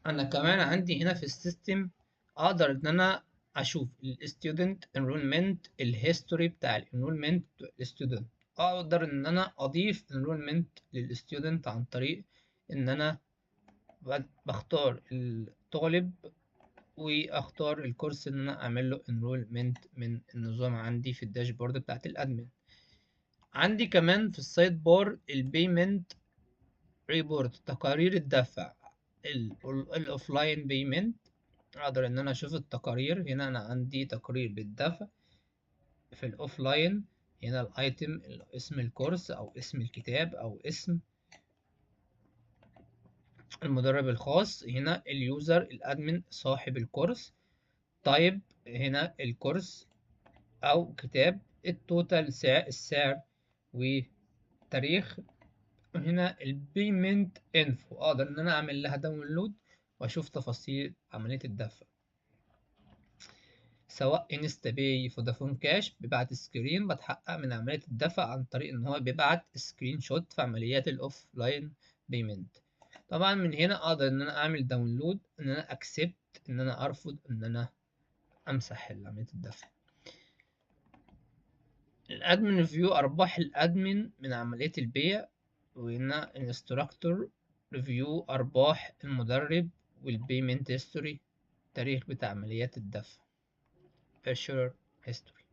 انا كمان عندي هنا في السيستم اقدر ان انا اشوف الستودنت انرولمنت، الهيستوري بتاع الانرولمنت الستودنت. اقدر ان انا اضيف انرولمنت للستودنت عن طريق ان انا بختار الطالب واختار الكورس ان انا اعمل له انرولمنت من النظام عندي في الداشبورد بتاعت الادمن. عندي كمان في السايد بار البيمنت ريبورت، تقارير الدفع، الاوفلاين بيمنت. اقدر ان انا اشوف التقارير. هنا انا عندي تقرير بالدفع في الاوفلاين. هنا الايتم، اسم الكورس او اسم الكتاب او اسم المدرب الخاص. هنا اليوزر الادمن صاحب الكورس. طيب هنا الكورس او كتاب، التوتال السعر وتاريخ. هنا البيمنت انفو، اقدر ان انا اعمل لها داونلود واشوف تفاصيل عملية الدفع، سواء انستا باي، فودافون كاش. بيبعت سكرين بتحقق من عملية الدفع عن طريق ان هو بيبعت سكرين شوت في عمليات الاوف لاين بيمنت. طبعا من هنا اقدر ان انا اعمل داونلود، ان انا اكسبت، ان انا ارفض، ان انا امسح عملية الدفع. الادمن ريفيو، ارباح الادمن من عملية البيع. وهنا الانستراكتور ريفيو، ارباح المدرب والبيمنت هيستوري، تاريخ بتاع عمليات الدفع، purchase history.